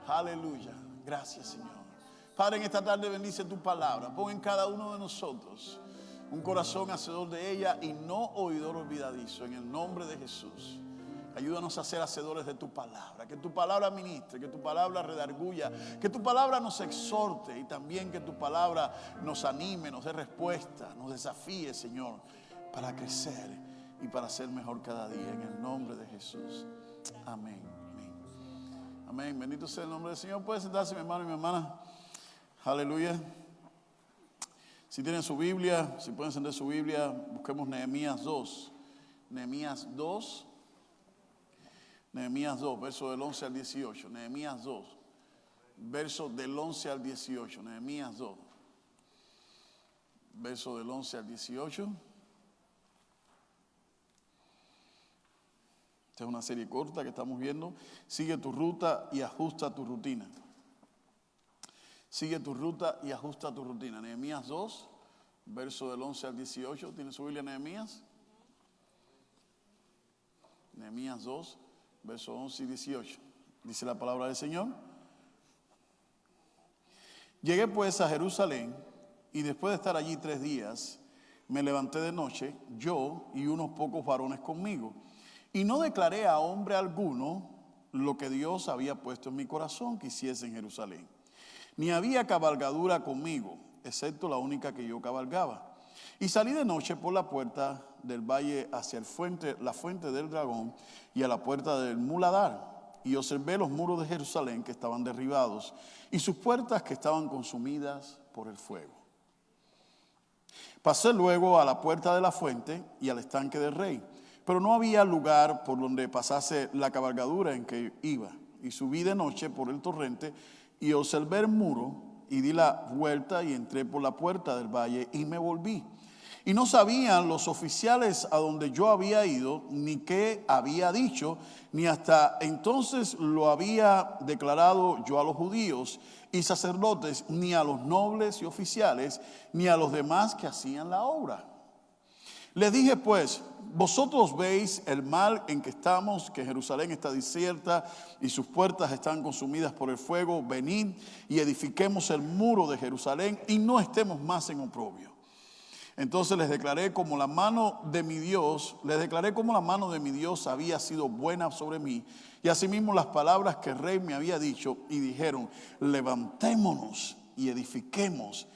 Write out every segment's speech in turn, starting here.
Aleluya. Gracias, Señor. Padre, en esta tarde bendice tu palabra. Pon en cada uno de nosotros un corazón hacedor de ella y no oidor olvidadizo. En el nombre de Jesús. Ayúdanos a ser hacedores de tu palabra. Que tu palabra ministre, que tu palabra redarguya, que tu palabra nos exhorte y también que tu palabra nos anime, nos dé respuesta, nos desafíe, Señor, para crecer y para ser mejor cada día. En el nombre de Jesús. Amén. Amén. Amén. Bendito sea el nombre del Señor. Puede sentarse, mi hermano y mi hermana. Aleluya. Si tienen su Biblia, si pueden encender su Biblia, busquemos Nehemías 2. Nehemías 2. Nehemías 2, verso del 11 al 18. Nehemías 2, verso del 11 al 18. Nehemías 2, verso del 11 al 18. Esta es una serie corta que estamos viendo. Sigue tu ruta y ajusta tu rutina. Sigue tu ruta y ajusta tu rutina. Nehemías 2, verso del 11 al 18. ¿Tiene su Biblia Nehemías? Nehemías 2, verso 11 y 18. Dice la palabra del Señor. Llegué pues a Jerusalén y después de estar allí 3 días, me levanté de noche, yo y unos pocos varones conmigo. Y no declaré a hombre alguno lo que Dios había puesto en mi corazón que hiciese en Jerusalén. Ni había cabalgadura conmigo, excepto la única que yo cabalgaba. Y salí de noche por la puerta del valle hacia la fuente del dragón y a la puerta del muladar. Y observé los muros de Jerusalén que estaban derribados y sus puertas que estaban consumidas por el fuego. Pasé luego a la puerta de la fuente y al estanque del rey, pero no había lugar por donde pasase la cabalgadura en que iba. Y subí de noche por el torrente y observé el muro y di la vuelta y entré por la puerta del valle y me volví. Y no sabían los oficiales a donde yo había ido, ni qué había dicho, ni hasta entonces lo había declarado yo a los judíos y sacerdotes, ni a los nobles y oficiales, ni a los demás que hacían la obra. Les dije pues, vosotros veis el mal en que estamos, que Jerusalén está desierta y sus puertas están consumidas por el fuego. Venid y edifiquemos el muro de Jerusalén y no estemos más en oprobio. Entonces les declaré como la mano de mi Dios había sido buena sobre mí. Y asimismo las palabras que el rey me había dicho, y dijeron, levantémonos y edifiquemos.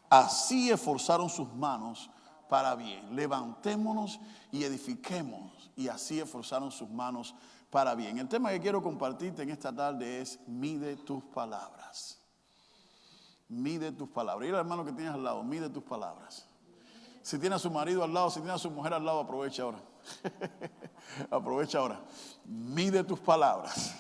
Así esforzaron sus manos para bien. Levantémonos y edifiquemos. Y así esforzaron sus manos para bien. El tema que quiero compartirte en esta tarde es: mide tus palabras. Mide tus palabras. Y el hermano que tienes al lado, mide tus palabras. Si tiene a su marido al lado, si tiene a su mujer al lado, aprovecha ahora. Aprovecha ahora. Mide tus palabras.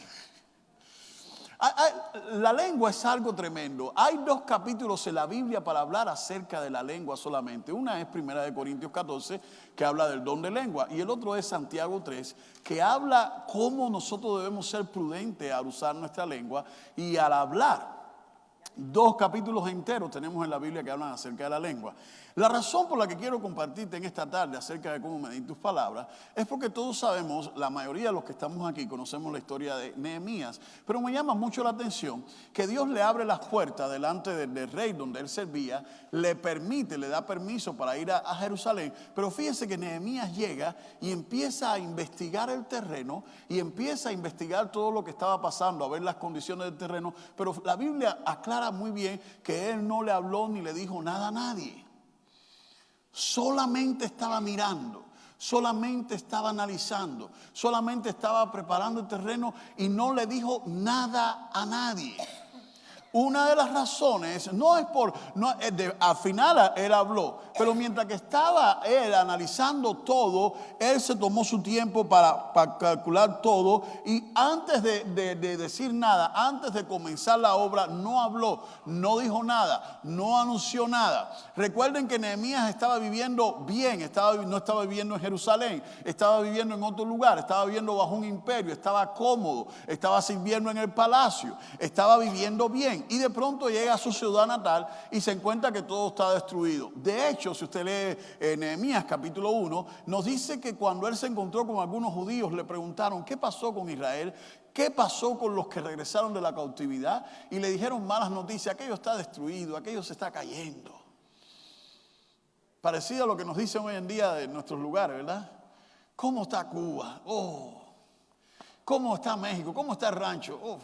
La lengua es algo tremendo. Hay 2 capítulos en la Biblia para hablar acerca de la lengua solamente. Una es 1 Corintios 14, que habla del don de lengua. Y el otro es Santiago 3, que habla cómo nosotros debemos ser prudentes al usar nuestra lengua y al hablar. 2 capítulos enteros tenemos en la Biblia que hablan acerca de la lengua. La razón por la que quiero compartirte en esta tarde acerca de cómo medir tus palabras es porque todos sabemos, la mayoría de los que estamos aquí conocemos la historia de Nehemías, pero me llama mucho la atención que Dios le abre las puertas delante del rey donde él servía, le da permiso para ir a Jerusalén, pero fíjense que Nehemías llega y empieza a investigar el terreno y empieza a investigar todo lo que estaba pasando, a ver las condiciones del terreno, pero la Biblia aclara muy bien que él no le habló ni le dijo nada a nadie. Solamente estaba mirando, solamente estaba analizando, solamente estaba preparando el terreno y no le dijo nada a nadie. Una de las razones al final él habló, pero mientras que estaba él analizando todo, él se tomó su tiempo para calcular todo y antes de decir nada, antes de comenzar la obra, no habló, no dijo nada, no anunció nada. Recuerden que Nehemías estaba viviendo bien, no estaba viviendo en Jerusalén, estaba viviendo en otro lugar, estaba viviendo bajo un imperio, estaba cómodo, estaba sirviendo en el palacio, estaba viviendo bien. bien. Y de pronto llega a su ciudad natal y se encuentra que todo está destruido. De hecho, si usted lee Nehemías capítulo 1, nos dice que cuando él se encontró con algunos judíos, le preguntaron, ¿qué pasó con Israel? ¿Qué pasó con los que regresaron de la cautividad? Y le dijeron malas noticias, aquello está destruido, aquello se está cayendo. Parecido a lo que nos dicen hoy en día de nuestros lugares, ¿verdad? ¿Cómo está Cuba? Oh. ¿Cómo está México? ¿Cómo está el rancho? Uf.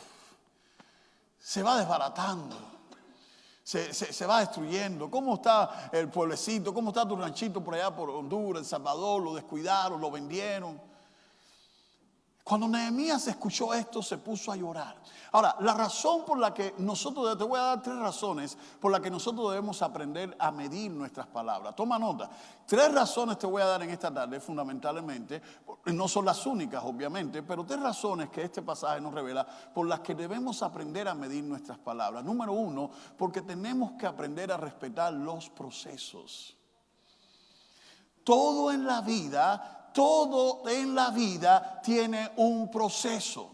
Se va desbaratando. Se va destruyendo. ¿Cómo está el pueblecito? ¿Cómo está tu ranchito por allá por Honduras, El Salvador? Lo descuidaron, lo vendieron. Cuando Nehemías escuchó esto, se puso a llorar. Ahora, la razón por la que nosotros, te voy a dar 3 razones por las que nosotros debemos aprender a medir nuestras palabras. Toma nota. 3 razones te voy a dar en esta tarde, fundamentalmente. No son las únicas, obviamente, pero 3 razones que este pasaje nos revela por las que debemos aprender a medir nuestras palabras. Número 1, porque tenemos que aprender a respetar los procesos. Todo en la vida tiene un proceso.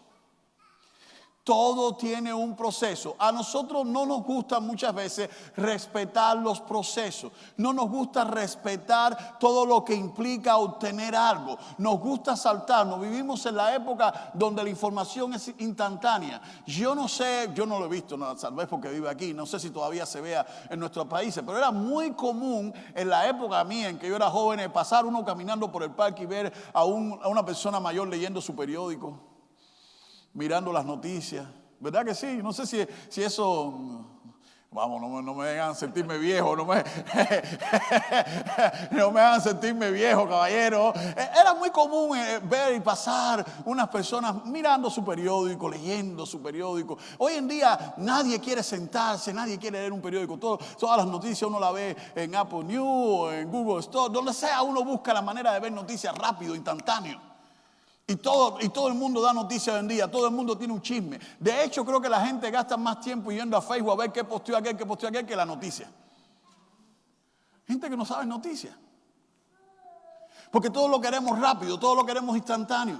Todo tiene un proceso. A nosotros no nos gusta muchas veces respetar los procesos. No nos gusta respetar todo lo que implica obtener algo. Nos gusta saltarnos. Vivimos en la época donde la información es instantánea. Yo no sé, yo no lo he visto, no, tal vez porque vivo aquí. No sé si todavía se vea en nuestros países. Pero era muy común en la época mía en que yo era joven pasar uno caminando por el parque y ver a una persona mayor leyendo su periódico, mirando las noticias. ¿Verdad que sí? No sé si eso... Vamos, no me hagan sentirme viejo, no me hagan sentirme viejo, caballero. Era muy común ver y pasar unas personas mirando su periódico, leyendo su periódico. Hoy en día nadie quiere sentarse, nadie quiere leer un periódico. Todas las noticias uno las ve en Apple News, en Google Store, donde sea uno busca la manera de ver noticias rápido, instantáneo. Y todo el mundo da noticias hoy en día, todo el mundo tiene un chisme. De hecho, creo que la gente gasta más tiempo yendo a Facebook a ver qué posteó aquel que la noticia. Gente que no sabe noticias. Porque todo lo queremos rápido, todo lo queremos instantáneo.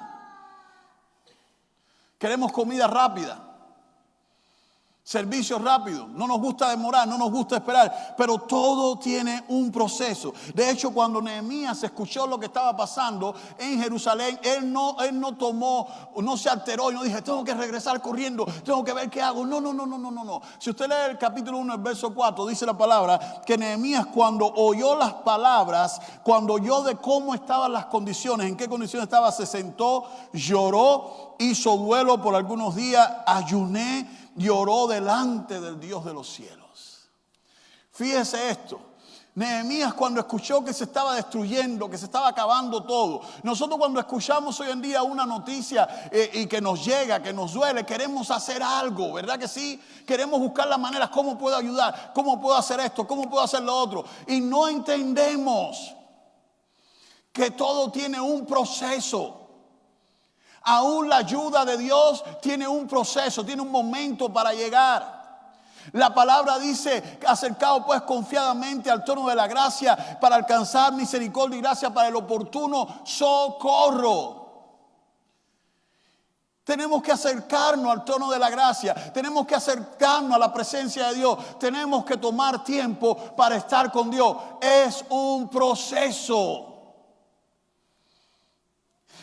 Queremos comida rápida. Servicio rápido, no nos gusta demorar, no nos gusta esperar, pero todo tiene un proceso. De hecho, cuando Nehemías escuchó lo que estaba pasando en Jerusalén, él no se alteró y no dije, tengo que regresar corriendo, tengo que ver qué hago. No. Si usted lee el capítulo 1, el verso 4, dice la palabra que Nehemías cuando oyó las palabras, cuando oyó de cómo estaban las condiciones, en qué condiciones estaba, se sentó, lloró, hizo duelo por algunos días, ayuné y oró delante del Dios de los cielos. Fíjese esto. Nehemías cuando escuchó que se estaba destruyendo, que se estaba acabando todo. Nosotros cuando escuchamos hoy en día una noticia y que nos llega, que nos duele, queremos hacer algo, ¿verdad que sí? Queremos buscar las maneras, ¿cómo puedo ayudar? ¿Cómo puedo hacer esto? ¿Cómo puedo hacer lo otro? Y no entendemos que todo tiene un proceso. Aún la ayuda de Dios tiene un proceso, tiene un momento para llegar. La palabra dice, acercado pues confiadamente al trono de la gracia para alcanzar misericordia y gracia para el oportuno socorro. Tenemos que acercarnos al trono de la gracia, tenemos que acercarnos a la presencia de Dios, tenemos que tomar tiempo para estar con Dios. Es un proceso.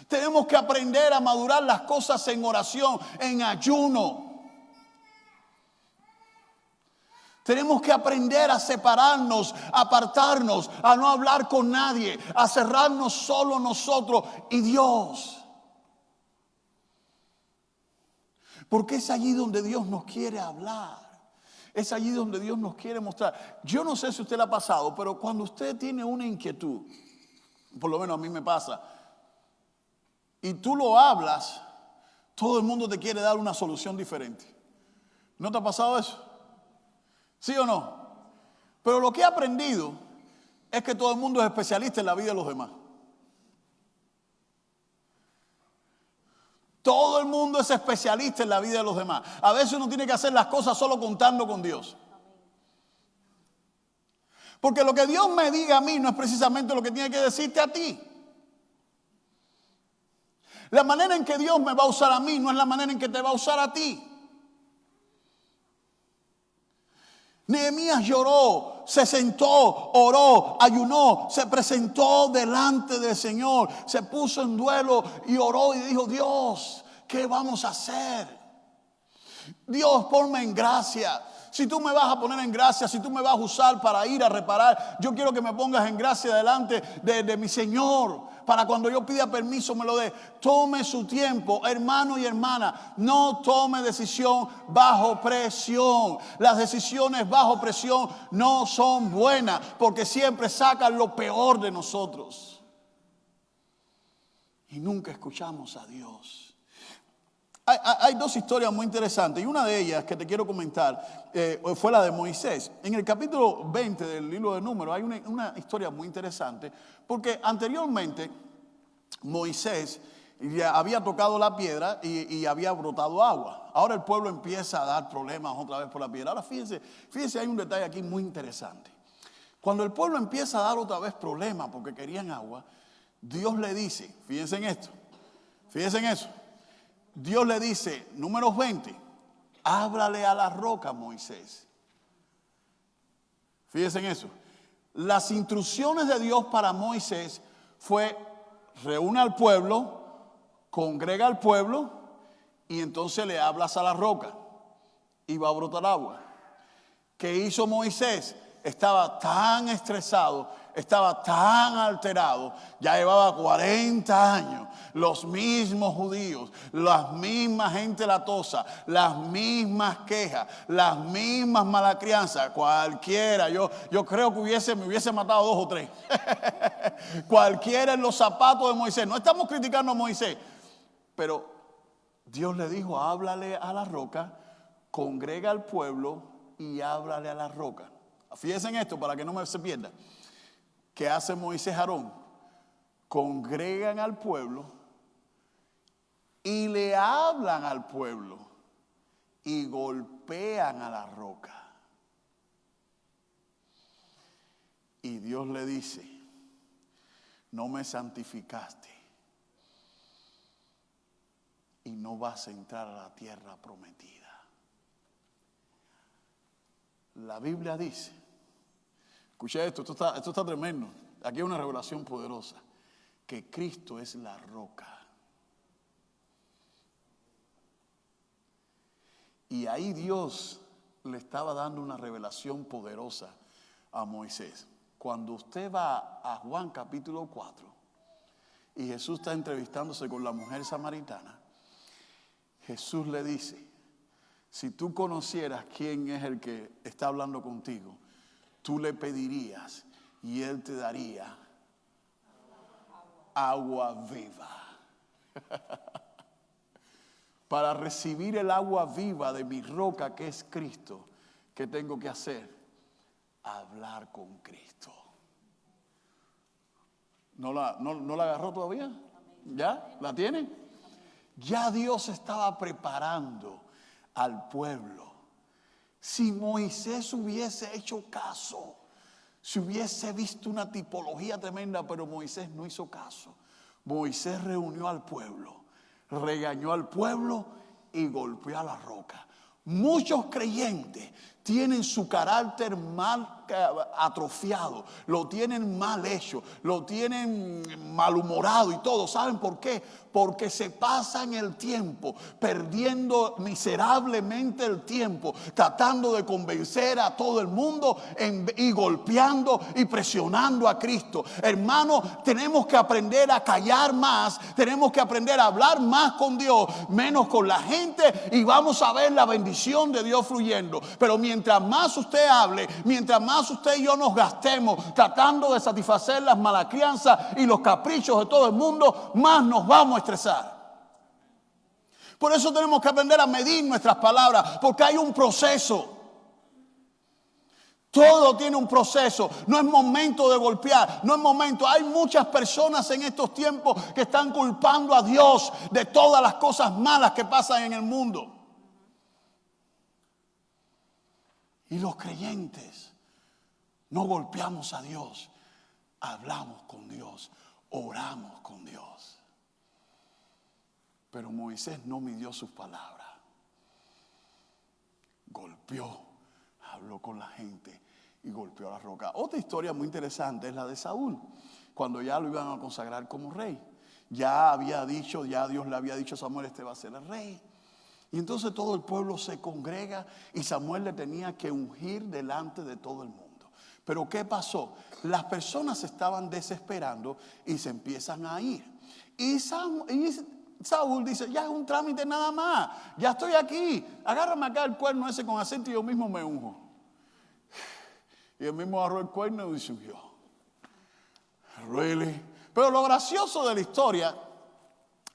Tenemos que aprender a madurar las cosas en oración, en ayuno. Tenemos que aprender a separarnos, a apartarnos, a no hablar con nadie, a cerrarnos solo nosotros y Dios. Porque es allí donde Dios nos quiere hablar. Es allí donde Dios nos quiere mostrar. Yo no sé si a usted le ha pasado, pero cuando usted tiene una inquietud, por lo menos a mí me pasa, y tú lo hablas, todo el mundo te quiere dar una solución diferente. ¿No te ha pasado eso? ¿Sí o no? Pero lo que he aprendido es que todo el mundo es especialista en la vida de los demás. Todo el mundo es especialista en la vida de los demás. A veces uno tiene que hacer las cosas solo contando con Dios. Porque lo que Dios me diga a mí no es precisamente lo que tiene que decirte a ti. La manera en que Dios me va a usar a mí no es la manera en que te va a usar a ti. Nehemías lloró, se sentó, oró, ayunó, se presentó delante del Señor, se puso en duelo y oró y dijo: Dios, ¿qué vamos a hacer? Dios, ponme en gracia. Si tú me vas a poner en gracia, si tú me vas a usar para ir a reparar, yo quiero que me pongas en gracia delante de mi Señor, para cuando yo pida permiso me lo dé. Tome su tiempo, hermano y hermana. No tome decisión bajo presión. Las decisiones bajo presión no son buenas, porque siempre sacan lo peor de nosotros. Y nunca escuchamos a Dios. Hay dos historias muy interesantes, y una de ellas que te quiero comentar fue la de Moisés. En el capítulo 20 del libro de Números hay una historia muy interesante, porque anteriormente Moisés ya había tocado la piedra y había brotado agua. Ahora el pueblo empieza a dar problemas otra vez por la piedra. Ahora fíjense, hay un detalle aquí muy interesante. Cuando el pueblo empieza a dar otra vez problemas porque querían agua, Dios le dice, fíjense en esto, fíjense en eso. Dios le dice, Números 20, háblale a la roca, Moisés. Fíjense en eso. Las instrucciones de Dios para Moisés fue: reúne al pueblo, congrega al pueblo y entonces le hablas a la roca y va a brotar agua. ¿Qué hizo Moisés? Estaba tan estresado, estaba tan alterado, ya llevaba 40 años, los mismos judíos, las mismas gente latosa, las mismas quejas, las mismas malas crianzas, cualquiera, yo creo que me hubiese matado 2 o 3, cualquiera en los zapatos de Moisés. No estamos criticando a Moisés, pero Dios le dijo: háblale a la roca, congrega al pueblo y háblale a la roca. Fíjense en esto para que no se pierda. ¿Qué hace Moisés y Aarón? Congregan al pueblo y le hablan al pueblo y golpean a la roca. Y Dios le dice: no me santificaste y no vas a entrar a la tierra prometida. La Biblia dice, escucha esto está tremendo. Aquí hay una revelación poderosa, que Cristo es la roca. Y ahí Dios le estaba dando una revelación poderosa a Moisés. Cuando usted va a Juan capítulo 4 y Jesús está entrevistándose con la mujer samaritana, Jesús le dice: si tú conocieras quién es el que está hablando contigo, tú le pedirías y él te daría agua viva. Para recibir el agua viva de mi roca, que es Cristo, ¿qué tengo que hacer? Hablar con Cristo. ¿No la agarró todavía? ¿Ya? ¿La tiene? Ya Dios estaba preparando al pueblo. Si Moisés hubiese hecho caso, si hubiese visto una tipología tremenda, pero Moisés no hizo caso. Moisés reunió al pueblo, regañó al pueblo y golpeó a la roca. Muchos creyentes tienen su carácter mal atrofiado, lo tienen mal hecho, lo tienen malhumorado y todo. ¿Saben por qué? Porque se pasan el tiempo perdiendo miserablemente el tiempo, tratando de convencer a todo el mundo y golpeando y presionando a Cristo. Hermano, tenemos que aprender a callar más, tenemos que aprender a hablar más con Dios, menos con la gente, y vamos a ver la bendición de Dios fluyendo. Pero mientras más usted hable, mientras más usted y yo nos gastemos tratando de satisfacer las malas crianzas y los caprichos de todo el mundo, más nos vamos a estresar. Por eso tenemos que aprender a medir nuestras palabras, porque hay un proceso. Todo tiene un proceso. No es momento de golpear, no es momento. Hay muchas personas en estos tiempos que están culpando a Dios de todas las cosas malas que pasan en el mundo. Y los creyentes no golpeamos a Dios, hablamos con Dios, oramos con Dios. Pero Moisés no midió sus palabras. Golpeó, habló con la gente y golpeó la roca. Otra historia muy interesante es la de Saúl, cuando ya lo iban a consagrar como rey. Ya Dios le había dicho a Samuel, este va a ser el rey. Y entonces todo el pueblo se congrega y Samuel le tenía que ungir delante de todo el mundo. Pero ¿qué pasó? Las personas se estaban desesperando y se empiezan a ir. Y Saúl dice, ya es un trámite nada más, ya estoy aquí, agárrame acá el cuerno ese con aceite y yo mismo me unjo. Y él mismo agarró el cuerno y se ungió. Really? Pero lo gracioso de la historia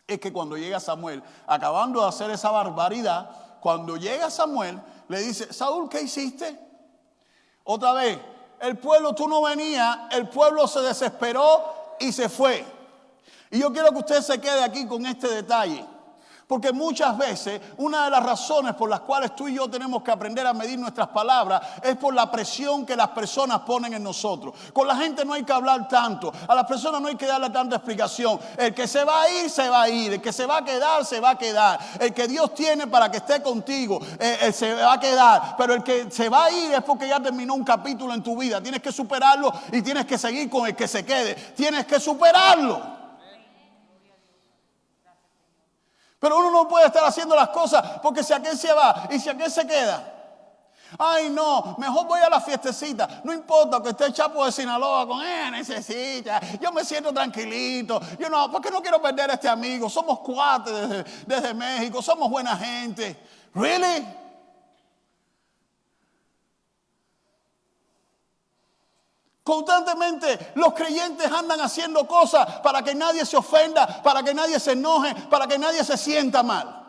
es que cuando llega Samuel, acabando de hacer esa barbaridad, cuando llega Samuel, le dice, Saúl, ¿qué hiciste? Otra vez, el pueblo, tú no venías, el pueblo se desesperó y se fue. Y yo quiero que usted se quede aquí con este detalle. Porque muchas veces una de las razones por las cuales tú y yo tenemos que aprender a medir nuestras palabras es por la presión que las personas ponen en nosotros. Con la gente no hay que hablar tanto, a las personas no hay que darle tanta explicación. El que se va a ir, se va a ir. El que se va a quedar, se va a quedar. El que Dios tiene para que esté contigo, se va a quedar. Pero el que se va a ir es porque ya terminó un capítulo en tu vida. Tienes que superarlo y tienes que seguir con el que se quede. Tienes que superarlo. Pero uno no puede estar haciendo las cosas porque si aquel se va y si aquel se queda. Ay no, mejor voy a la fiestecita. No importa que esté el Chapo de Sinaloa con necesita. Yo me siento tranquilito. Yo no, porque no quiero perder a este amigo. Somos cuates desde México. Somos buena gente. ¿Really? Constantemente los creyentes andan haciendo cosas para que nadie se ofenda, para que nadie se enoje, para que nadie se sienta mal.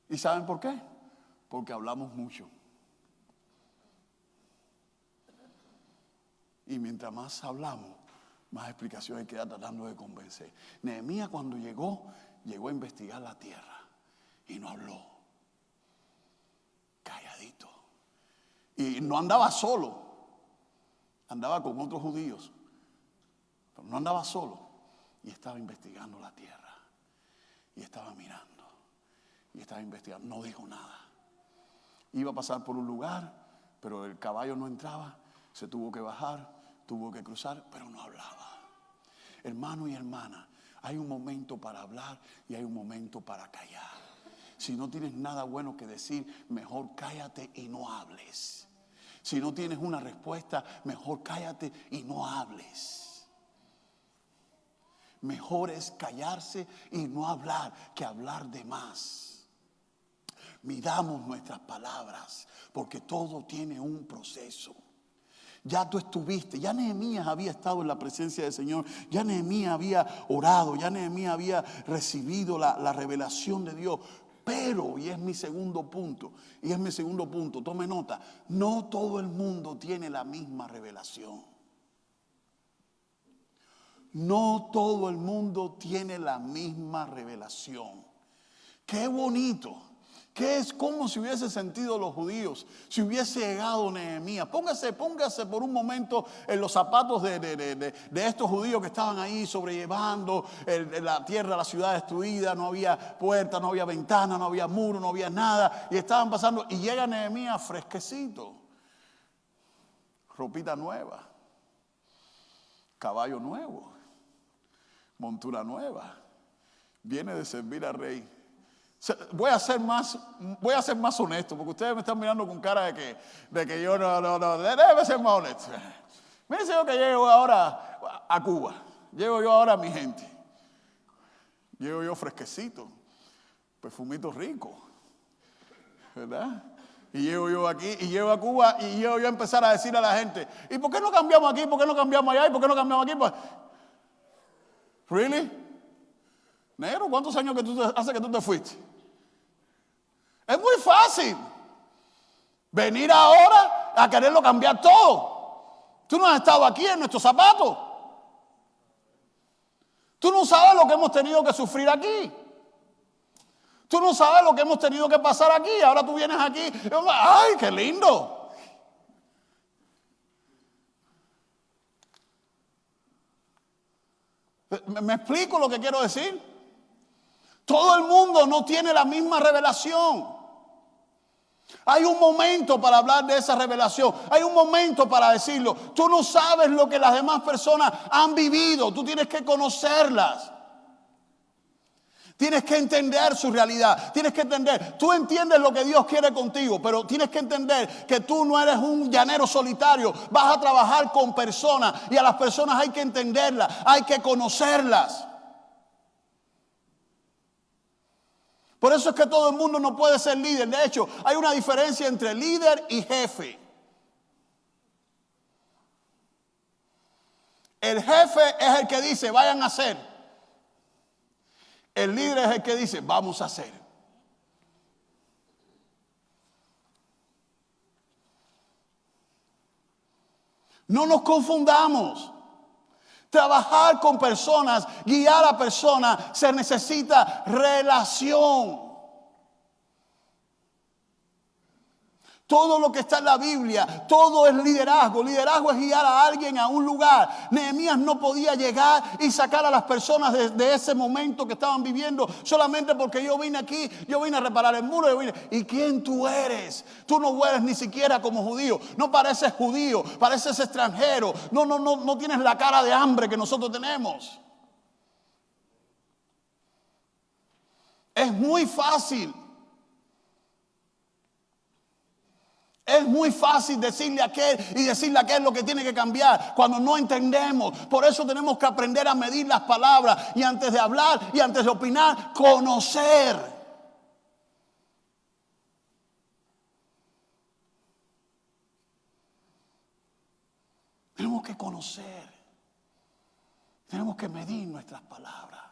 ¿Y saben por qué? Porque hablamos mucho. Y mientras más hablamos, más explicaciones hay que dar tratando de convencer. Nehemías cuando llegó a investigar la tierra y no habló. Calladito. Y no andaba solo, andaba con otros judíos, pero no andaba solo. Y estaba investigando la tierra, y estaba mirando, y estaba investigando, no dijo nada. Iba a pasar por un lugar, pero el caballo no entraba, se tuvo que bajar, tuvo que cruzar, pero no hablaba. Hermano y hermana, hay un momento para hablar y hay un momento para callar. Si no tienes nada bueno que decir, mejor cállate y no hables. Si no tienes una respuesta, mejor cállate y no hables. Mejor es callarse y no hablar que hablar de más. Midamos nuestras palabras, porque todo tiene un proceso. Ya tú estuviste, ya Nehemías había estado en la presencia del Señor, ya Nehemías había orado, ya Nehemías había recibido la revelación de Dios. Pero, y es mi segundo punto, tome nota, no todo el mundo tiene la misma revelación. No todo el mundo tiene la misma revelación. Qué bonito. ¿Qué es como si hubiese sentido los judíos? Si hubiese llegado Nehemías. Póngase por un momento en los zapatos de estos judíos que estaban ahí sobrellevando la tierra, la ciudad destruida. No había puertas, no había ventanas, no había muro, no había nada. Y estaban pasando y llega Nehemías fresquecito. Ropita nueva. Caballo nuevo. Montura nueva. Viene de servir al rey. Voy a ser más honesto, porque ustedes me están mirando con cara de que yo no, debe ser más honesto. Miren yo que llego ahora a Cuba, llego yo ahora a mi gente, llego yo fresquecito, perfumito rico, ¿verdad? Y llego yo aquí, y llego a Cuba, y llego yo a empezar a decirle a la gente, ¿y por qué no cambiamos aquí? ¿Por qué no cambiamos allá? ¿Y por qué no cambiamos aquí? Pues, ¿really? Negro, ¿cuántos años hace que tú te fuiste? Es muy fácil venir ahora a quererlo cambiar todo. Tú no has estado aquí en nuestros zapatos. Tú no sabes lo que hemos tenido que sufrir aquí. Tú no sabes lo que hemos tenido que pasar aquí. Ahora tú vienes aquí. ¡Ay, qué lindo! ¿Me explico lo que quiero decir? Todo el mundo no tiene la misma revelación. Hay un momento para hablar de esa revelación. Hay un momento para decirlo. Tú no sabes lo que las demás personas han vivido. Tú tienes que conocerlas. Tienes que entender su realidad. Tienes que entender. Tú entiendes lo que Dios quiere contigo, pero tienes que entender que tú no eres un llanero solitario. Vas a trabajar con personas y a las personas hay que entenderlas. Hay que conocerlas. Por eso es que todo el mundo no puede ser líder. De hecho, hay una diferencia entre líder y jefe. El jefe es el que dice, vayan a hacer. El líder es el que dice, vamos a hacer. No nos confundamos. Trabajar con personas, guiar a personas, se necesita relación. Todo lo que está en la Biblia, todo es liderazgo. Liderazgo es guiar a alguien a un lugar. Nehemías no podía llegar y sacar a las personas de ese momento que estaban viviendo solamente porque yo vine aquí, yo vine a reparar el muro. ¿Y quién tú eres? Tú no eres ni siquiera como judío. No pareces judío, pareces extranjero. No tienes la cara de hambre que nosotros tenemos. Es muy fácil. Es muy fácil decirle a aquel y decirle a aquel lo que tiene que cambiar cuando no entendemos. Por eso tenemos que aprender a medir las palabras y antes de hablar y antes de opinar, conocer. Tenemos que conocer. Tenemos que medir nuestras palabras.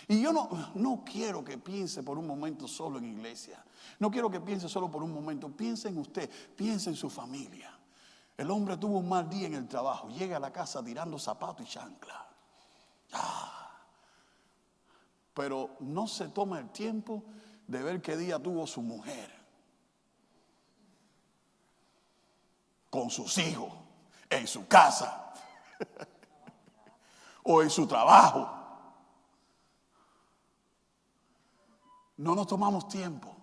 Y yo no quiero que piense por un momento solo en iglesia. No quiero que piense solo por un momento. Piense en usted, piense en su familia. El hombre tuvo un mal día en el trabajo. Llega a la casa tirando zapatos y chancla. Pero no se toma el tiempo de ver qué día tuvo su mujer. Con sus hijos, en su casa. O en su trabajo. No nos tomamos tiempo.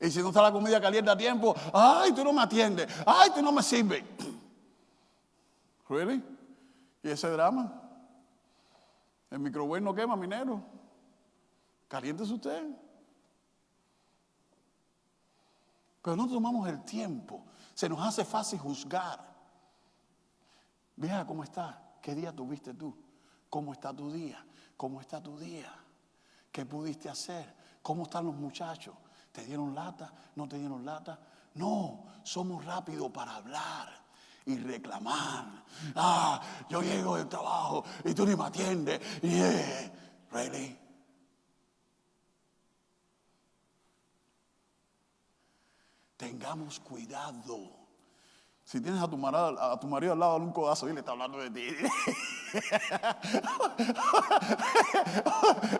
Y si no está la comida caliente a tiempo, ay, tú no me atiendes, ay, tú no me sirves. ¿Really? ¿Y ese drama? El microwave no quema, minero. Caliéntese usted. Pero no tomamos el tiempo. Se nos hace fácil juzgar. Mira cómo está. ¿Qué día tuviste tú? ¿Cómo está tu día? ¿Cómo está tu día? ¿Qué pudiste hacer? ¿Cómo están los muchachos? ¿Te dieron lata? ¿No te dieron lata? No, somos rápidos para hablar y reclamar. Yo llego del trabajo y tú ni me atiendes. Really? Tengamos cuidado. Si tienes a tu marido al lado, dale un codazo y le está hablando de ti.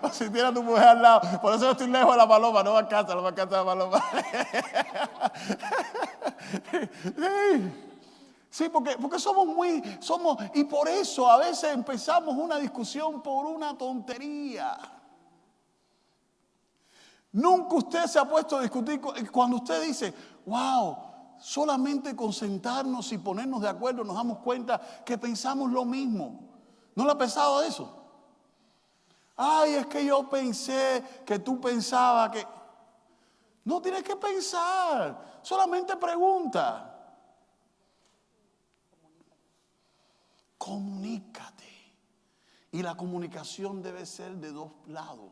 O si tienes a tu mujer al lado, por eso yo estoy lejos de la paloma, no me alcanza la paloma. Sí, porque somos, y por eso a veces empezamos una discusión por una tontería. Nunca usted se ha puesto a discutir cuando usted dice, wow, solamente con sentarnos y ponernos de acuerdo nos damos cuenta que pensamos lo mismo. ¿No le ha pesado eso? Ay, es que yo pensé que tú pensabas que... No tienes que pensar, solamente pregunta. Comunícate. Y la comunicación debe ser de dos lados.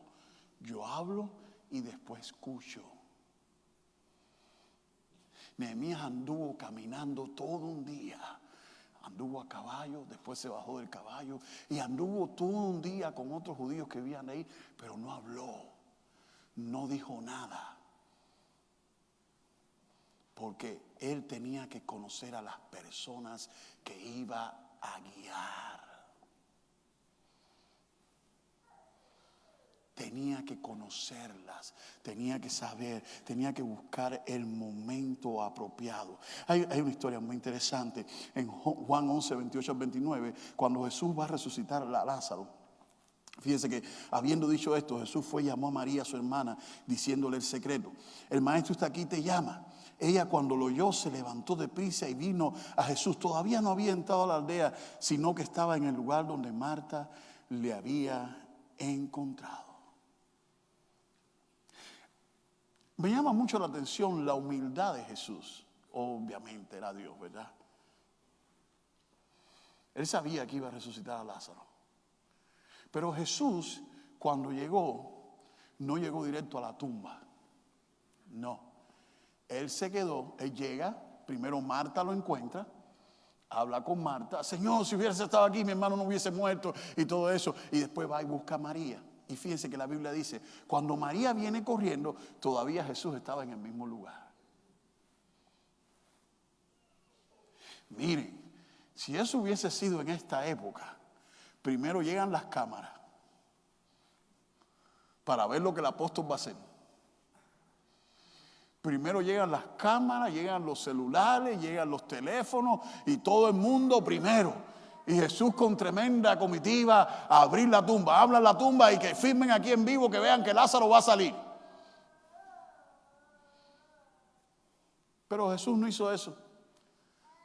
Yo hablo y después escucho. Nehemías anduvo caminando todo un día. Anduvo a caballo, después se bajó del caballo y anduvo todo un día con otros judíos que vivían ahí, pero no habló, no dijo nada. Porque él tenía que conocer a las personas que iba a guiar. Tenía que conocerlas, tenía que saber, tenía que buscar el momento apropiado. Hay una historia muy interesante en Juan 11, 28 al 29, cuando Jesús va a resucitar a Lázaro. Fíjese que habiendo dicho esto, Jesús fue y llamó a María, su hermana, diciéndole el secreto. El maestro está aquí, te llama. Ella cuando lo oyó se levantó deprisa y vino a Jesús. Todavía no había entrado a la aldea, sino que estaba en el lugar donde Marta le había encontrado. Me llama mucho la atención la humildad de Jesús. Obviamente era Dios, ¿verdad? Él sabía que iba a resucitar a Lázaro. Pero Jesús, cuando llegó, no llegó directo a la tumba. No. Él se quedó, él llega, primero Marta lo encuentra, habla con Marta. Señor, si hubiese estado aquí, mi hermano no hubiese muerto y todo eso. Y después va y busca a María. Y fíjense que la Biblia dice, cuando María viene corriendo, todavía Jesús estaba en el mismo lugar. Miren, si eso hubiese sido en esta época, primero llegan las cámaras para ver lo que el apóstol va a hacer. Primero llegan las cámaras, llegan los celulares, llegan los teléfonos y todo el mundo primero. Y Jesús con tremenda comitiva a abrir la tumba. Hablan la tumba y que firmen aquí en vivo que vean que Lázaro va a salir. Pero Jesús no hizo eso.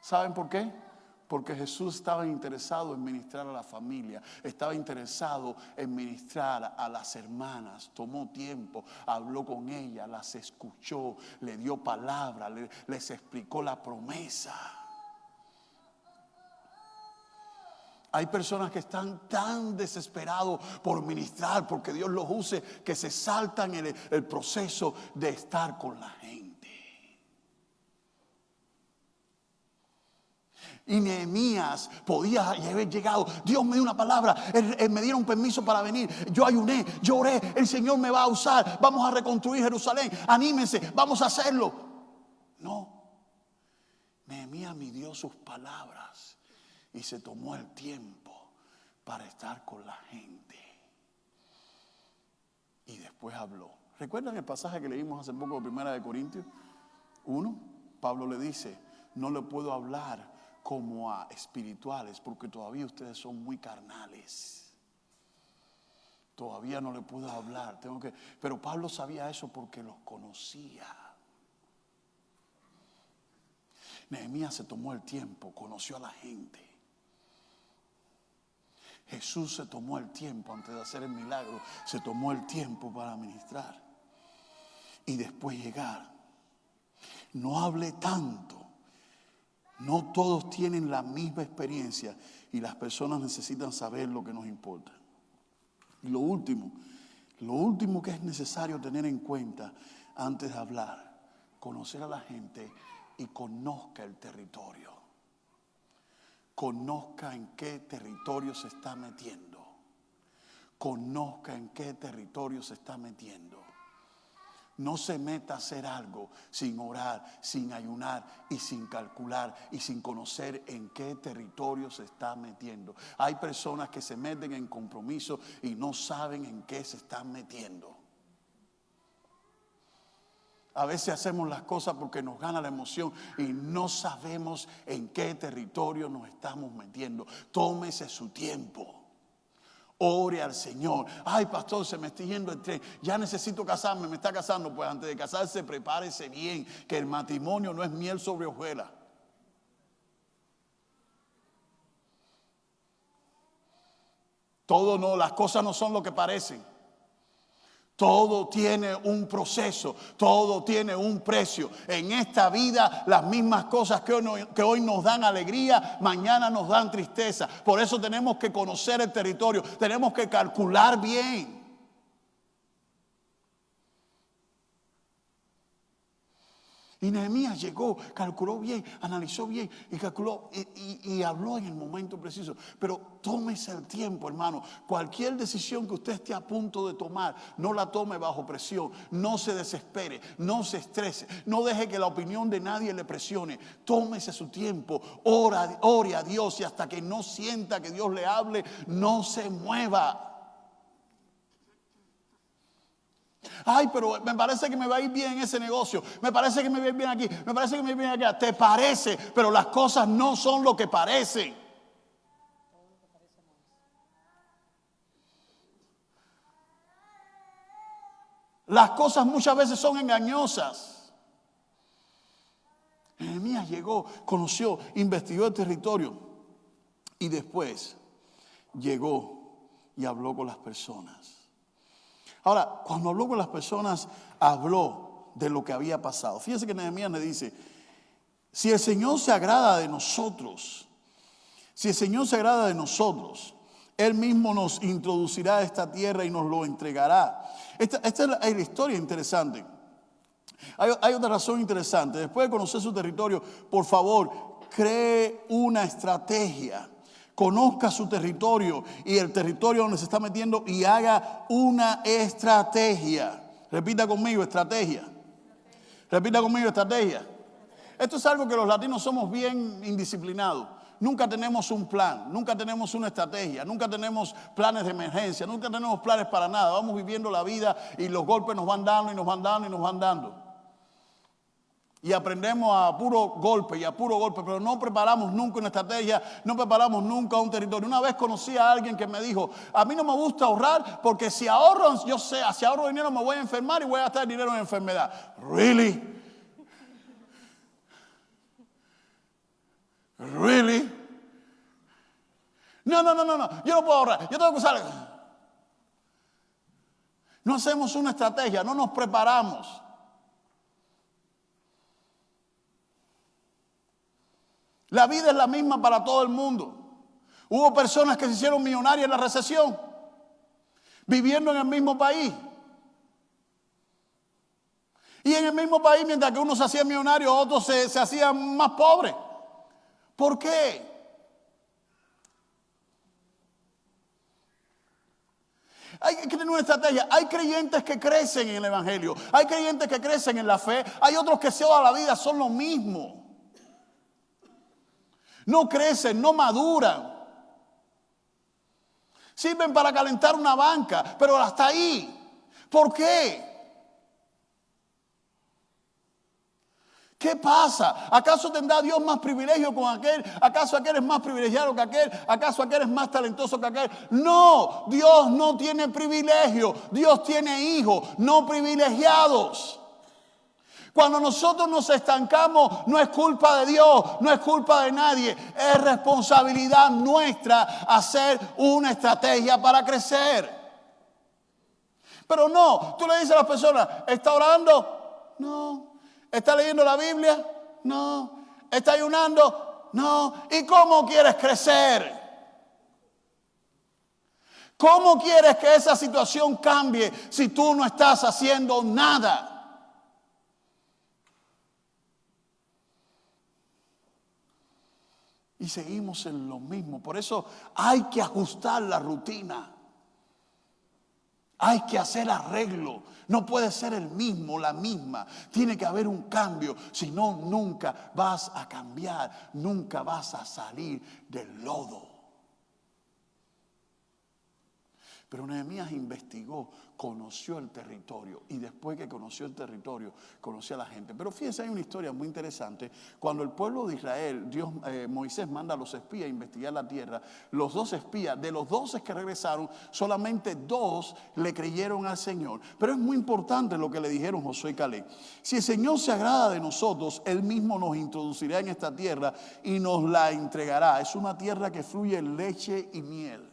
¿Saben por qué? Porque Jesús estaba interesado en ministrar a la familia, estaba interesado en ministrar a las hermanas. Tomó tiempo, habló con ellas, las escuchó, le dio palabra, les explicó la promesa. Hay personas que están tan desesperados por ministrar, porque Dios los use, que se saltan el proceso de estar con la gente. Y Nehemías podía haber llegado. Dios me dio una palabra, me dieron permiso para venir. Yo ayuné, yo oré, el Señor me va a usar. Vamos a reconstruir Jerusalén, anímense, vamos a hacerlo. No, Nehemías midió sus palabras y se tomó el tiempo para estar con la gente. Y después habló. ¿Recuerdan el pasaje que leímos hace poco de 1 Corintios 1? Pablo le dice, no le puedo hablar como a espirituales, porque todavía ustedes son muy carnales. Todavía no le puedo hablar. Pero Pablo sabía eso porque los conocía. Nehemías se tomó el tiempo, conoció a la gente. Jesús se tomó el tiempo antes de hacer el milagro, se tomó el tiempo para ministrar. Y después llegar. No hable tanto. No todos tienen la misma experiencia y las personas necesitan saber lo que nos importa. Y lo último que es necesario tener en cuenta antes de hablar, conocer a la gente y conozca el territorio. Conozca en qué territorio se está metiendo. Conozca en qué territorio se está metiendo. No se meta a hacer algo sin orar, sin ayunar y sin calcular y sin conocer en qué territorio se está metiendo. Hay personas que se meten en compromiso y no saben en qué se están metiendo. A veces hacemos las cosas porque nos gana la emoción y no sabemos en qué territorio nos estamos metiendo. Tómese su tiempo. Ore al Señor. Ay, pastor, se me está yendo el tren. Ya necesito casarme, me está casando. Pues antes de casarse, prepárese bien, que el matrimonio no es miel sobre hojuelas. Todo no, las cosas no son lo que parecen. Todo tiene un proceso, todo tiene un precio. En esta vida las mismas cosas que hoy nos dan alegría, mañana nos dan tristeza. Por eso tenemos que conocer el territorio, tenemos que calcular bien. Y Nehemías llegó, calculó bien, analizó bien y calculó y habló en el momento preciso. Pero tómese el tiempo, hermano. Cualquier decisión que usted esté a punto de tomar, no la tome bajo presión. No se desespere, no se estrese. No deje que la opinión de nadie le presione. Tómese su tiempo, ore a Dios y hasta que no sienta que Dios le hable, no se mueva. Ay, pero me parece que me va a ir bien en ese negocio. Me parece que me va a ir bien aquí. Me parece que me va a ir bien allá. Te parece, pero las cosas no son lo que parecen. Las cosas muchas veces son engañosas. Nehemías llegó, conoció, investigó el territorio y después llegó y habló con las personas. Ahora, cuando habló con las personas, habló de lo que había pasado. Fíjense que Nehemías le dice, si el Señor se agrada de nosotros, Él mismo nos introducirá a esta tierra y nos lo entregará. Esta es la historia interesante. Hay otra razón interesante. Después de conocer su territorio, por favor, cree una estrategia. Conozca su territorio y el territorio donde se está metiendo y haga una estrategia. Repita conmigo, estrategia. Repita conmigo, estrategia. Esto es algo que los latinos somos bien indisciplinados. Nunca tenemos un plan, nunca tenemos una estrategia, nunca tenemos planes de emergencia, nunca tenemos planes para nada. Vamos viviendo la vida y los golpes nos van dando y nos van dando y nos van dando. Y aprendemos a puro golpe, pero no preparamos nunca una estrategia, no preparamos nunca un territorio. Una vez conocí a alguien que me dijo, a mí no me gusta ahorrar porque si ahorro, si ahorro dinero me voy a enfermar y voy a gastar dinero en enfermedad. ¿Really? ¿Really? No, yo no puedo ahorrar, yo tengo que usar. No hacemos una estrategia, no nos preparamos. La vida es la misma para todo el mundo. Hubo personas que se hicieron millonarias en la recesión, viviendo en el mismo país. Y en el mismo país, mientras que uno se hacía millonario, otros se hacían más pobres. ¿Por qué? Hay que tener una estrategia. Hay creyentes que crecen en el evangelio. Hay creyentes que crecen en la fe. Hay otros que toda la vida son lo mismo. No crecen, no maduran. Sirven para calentar una banca, pero hasta ahí. ¿Por qué? ¿Qué pasa? ¿Acaso tendrá Dios más privilegio con aquel? ¿Acaso aquel es más privilegiado que aquel? ¿Acaso aquel es más talentoso que aquel? No, Dios no tiene privilegio. Dios tiene hijos, no privilegiados. Cuando nosotros nos estancamos, no es culpa de Dios, no es culpa de nadie. Es responsabilidad nuestra hacer una estrategia para crecer. Pero no, tú le dices a las personas, ¿está orando? No. ¿Está leyendo la Biblia? No. ¿Está ayunando? No. ¿Y cómo quieres crecer? ¿Cómo quieres que esa situación cambie si tú no estás haciendo nada? Y seguimos en lo mismo. Por eso hay que ajustar la rutina. Hay que hacer arreglo. No puede ser el mismo, la misma. Tiene que haber un cambio. Si no, nunca vas a cambiar. Nunca vas a salir del lodo. Pero Nehemías investigó, conoció el territorio y después que conoció el territorio, conoció a la gente. Pero fíjense, hay una historia muy interesante. Cuando el pueblo de Israel, Moisés manda a los espías a investigar la tierra, los 2 espías, de los 12 que regresaron, solamente 2 le creyeron al Señor. Pero es muy importante lo que le dijeron Josué y Caleb. Si el Señor se agrada de nosotros, Él mismo nos introducirá en esta tierra y nos la entregará. Es una tierra que fluye leche y miel.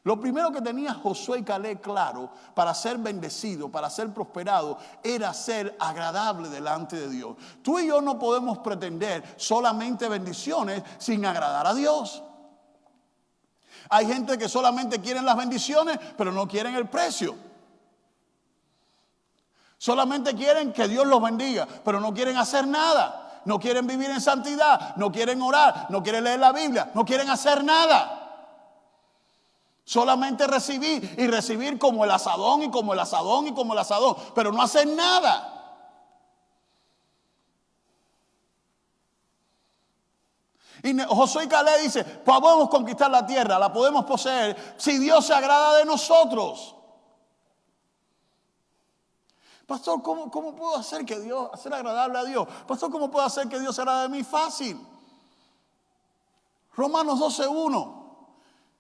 Lo primero que tenía Josué y Caleb claro para ser bendecido, para ser prosperado, era ser agradable delante de Dios. Tú y yo no podemos pretender solamente bendiciones sin agradar a Dios. Hay gente que solamente quieren las bendiciones, pero no quieren el precio. Solamente quieren que Dios los bendiga, pero no quieren hacer nada. No quieren vivir en santidad, no quieren orar, no quieren leer la Biblia, no quieren hacer nada. Solamente recibir y recibir como el asadón y como el asadón y como el asadón, pero no hacen nada. Y Josué y Caleb dice, podemos conquistar la tierra, la podemos poseer si Dios se agrada de nosotros. Pastor, ¿cómo puedo hacer agradable a Dios? Pastor, ¿cómo puedo hacer que Dios se agrade de mí? Fácil. Romanos 12:1.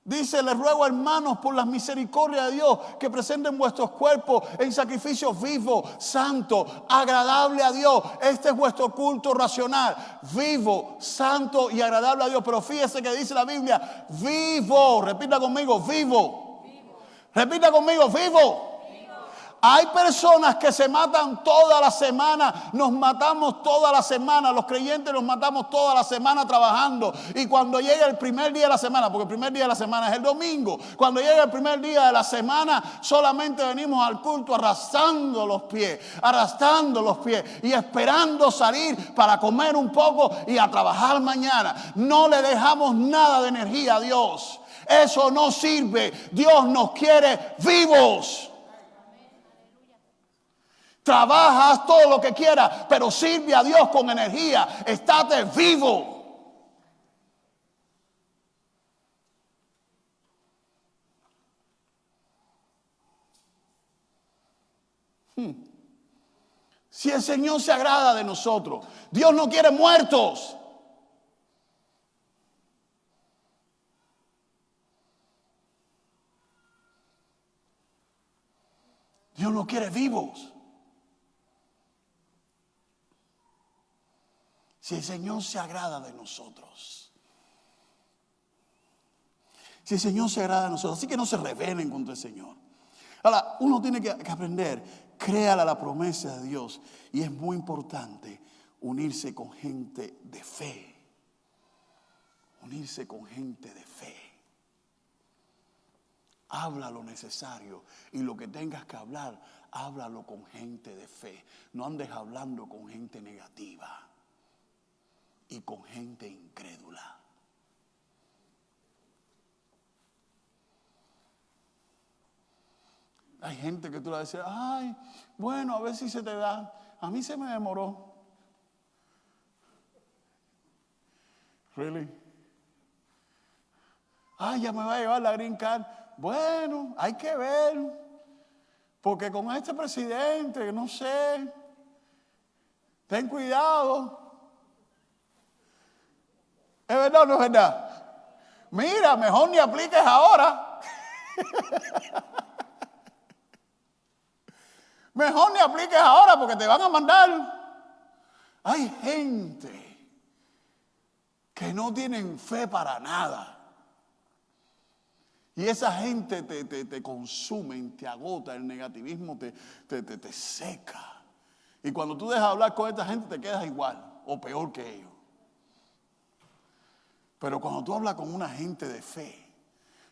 Dice, les ruego, hermanos, por las misericordias de Dios, que presenten vuestros cuerpos en sacrificio vivo, santo, agradable a Dios. Este es vuestro culto racional, vivo, santo y agradable a Dios. Pero fíjese que dice la Biblia, vivo. Repita conmigo, vivo. Repita conmigo, vivo. Hay personas que se matan toda la semana, nos matamos toda la semana, los creyentes nos matamos toda la semana trabajando, y cuando llega el primer día de la semana, porque el primer día de la semana es el domingo, cuando llega el primer día de la semana solamente venimos al culto arrastrando los pies y esperando salir para comer un poco y a trabajar mañana. No le dejamos nada de energía a Dios, eso no sirve. Dios nos quiere vivos. Trabajas todo lo que quieras, pero sirve a Dios con energía. Estate vivo. Si el Señor se agrada de nosotros, Dios no quiere muertos. Dios no quiere vivos. Si el Señor se agrada de nosotros. Si el Señor se agrada de nosotros. Así que no se rebelen contra el Señor. Ahora, uno tiene que aprender. Créale a la promesa de Dios. Y es muy importante unirse con gente de fe. Unirse con gente de fe. Habla lo necesario. Y lo que tengas que hablar, háblalo con gente de fe. No andes hablando con gente negativa. Y con gente incrédula. Hay gente que tú le dices, ay, bueno, a ver si se te da. A mí se me demoró. Really? Ay, ya me va a llevar la green card. Bueno, hay que ver. Porque con este presidente, no sé. Ten cuidado. ¿Es verdad o no es verdad? Mira, mejor ni apliques ahora. Mejor ni apliques ahora porque te van a mandar. Hay gente que no tienen fe para nada. Y esa gente te consume, te agota, el negativismo te seca. Y cuando tú dejas hablar con esta gente te quedas igual o peor que ellos. Pero cuando tú hablas con una gente de fe,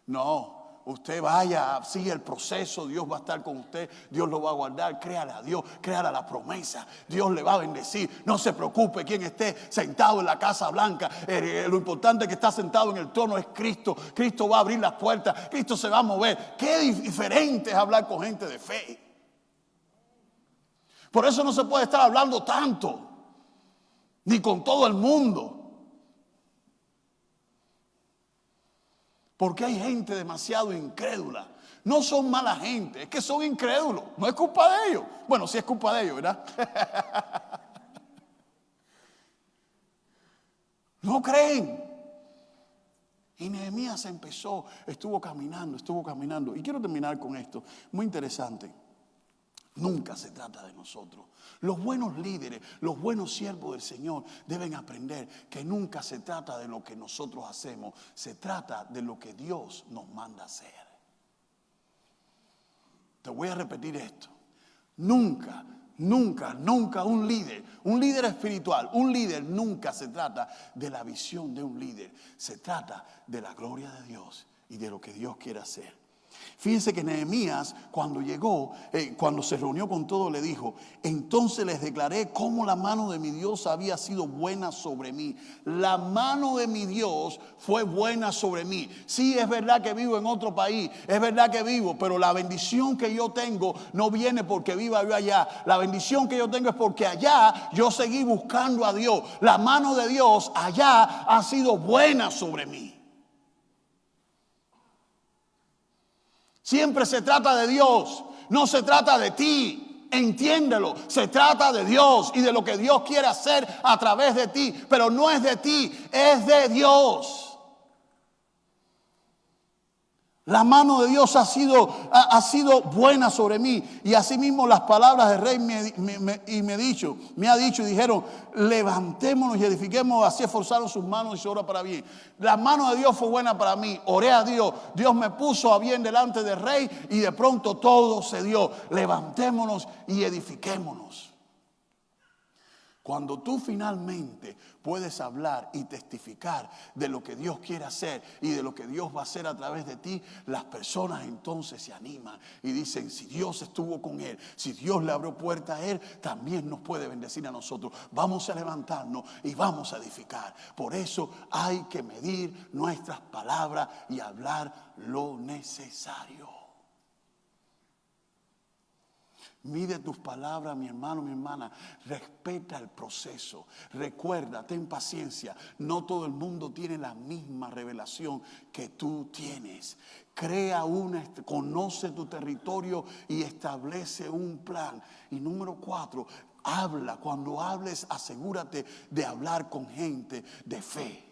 no, usted vaya, sigue el proceso, Dios va a estar con usted, Dios lo va a guardar, créale a Dios, créale a la promesa, Dios le va a bendecir, no se preocupe quien esté sentado en la Casa Blanca, lo importante que está sentado en el trono es Cristo, Cristo va a abrir las puertas, Cristo se va a mover. Qué diferente es hablar con gente de fe. Por eso no se puede estar hablando tanto, ni con todo el mundo. Porque hay gente demasiado incrédula. No son mala gente, es que son incrédulos. No es culpa de ellos. Bueno, sí es culpa de ellos, ¿verdad? No creen. Y Nehemías estuvo caminando. Y quiero terminar con esto. Muy interesante. Nunca se trata de nosotros. Los buenos líderes, los buenos siervos del Señor deben aprender que nunca se trata de lo que nosotros hacemos. Se trata de lo que Dios nos manda hacer. Te voy a repetir esto. Nunca un líder espiritual, un líder nunca se trata de la visión de un líder. Se trata de la gloria de Dios y de lo que Dios quiere hacer. Fíjense que Nehemías cuando llegó, cuando se reunió con todos, le dijo: entonces les declaré cómo la mano de mi Dios había sido buena sobre mí. La mano de mi Dios fue buena sobre mí. Sí, es verdad que vivo en otro país, es verdad que vivo, pero la bendición que yo tengo no viene porque viva yo allá. La bendición que yo tengo es porque allá yo seguí buscando a Dios. La mano de Dios allá ha sido buena sobre mí. Siempre se trata de Dios, no se trata de ti. Entiéndelo, se trata de Dios y de lo que Dios quiere hacer a través de ti. Pero no es de ti, es de Dios. La mano de Dios ha sido buena sobre mí. Y asimismo las palabras del rey me ha dicho y dijeron, levantémonos y edifiquemos. Así esforzaron sus manos y su obra para bien. La mano de Dios fue buena para mí. Oré a Dios. Dios me puso a bien delante del rey y de pronto todo se dio. Levantémonos y edifiquémonos. Cuando tú finalmente puedes hablar y testificar de lo que Dios quiere hacer y de lo que Dios va a hacer a través de ti, las personas entonces se animan y dicen, si Dios estuvo con él, si Dios le abrió puerta a él, también nos puede bendecir a nosotros. Vamos a levantarnos y vamos a edificar. Por eso hay que medir nuestras palabras y hablar lo necesario. Mide tus palabras, mi hermano, mi hermana. Respeta el proceso. Recuerda, ten paciencia. No todo el mundo tiene la misma revelación que tú tienes. Conoce tu territorio y establece un plan. Y número 4, habla. Cuando hables, asegúrate de hablar con gente de fe.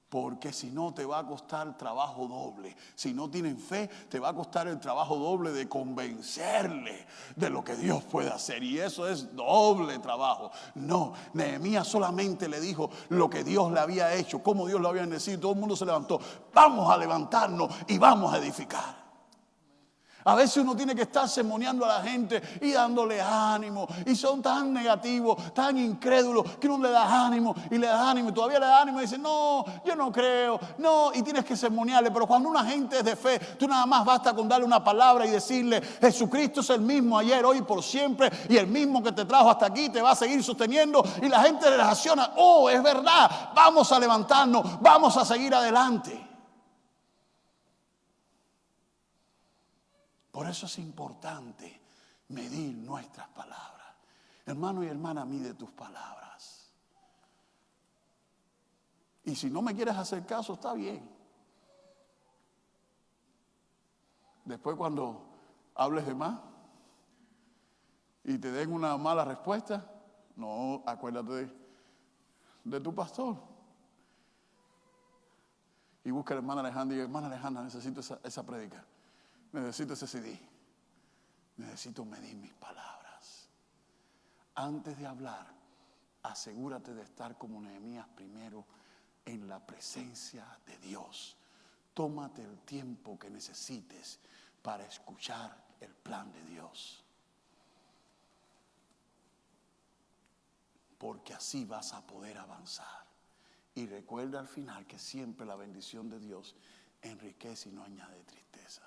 Porque si no te va a costar trabajo doble. Si no tienen fe, te va a costar el trabajo doble de convencerle de lo que Dios puede hacer. Y eso es doble trabajo. No, Nehemías solamente le dijo lo que Dios le había hecho, cómo Dios lo había bendecido. Todo el mundo se levantó. Vamos a levantarnos y vamos a edificar. A veces uno tiene que estar sermoneando a la gente y dándole ánimo. Y son tan negativos, tan incrédulos, que uno le da ánimo y le da ánimo. Y todavía le da ánimo y dice, no, yo no creo. No, y tienes que sermonearle. Pero cuando una gente es de fe, tú nada más basta con darle una palabra y decirle, Jesucristo es el mismo ayer, hoy y por siempre. Y el mismo que te trajo hasta aquí te va a seguir sosteniendo. Y la gente reacciona, oh, es verdad, vamos a levantarnos, vamos a seguir adelante. Por eso es importante medir nuestras palabras. Hermano y hermana, mide tus palabras. Y si no me quieres hacer caso, está bien. Después cuando hables de más y te den una mala respuesta, no, acuérdate de tu pastor. Y busca a la hermana Alejandra y diga, hermana Alejandra, necesito esa prédica. Necesito ese CD. Necesito medir mis palabras. Antes de hablar, asegúrate de estar como Nehemías primero en la presencia de Dios. Tómate el tiempo que necesites para escuchar el plan de Dios. Porque así vas a poder avanzar. Y recuerda al final que siempre la bendición de Dios enriquece y no añade tristeza.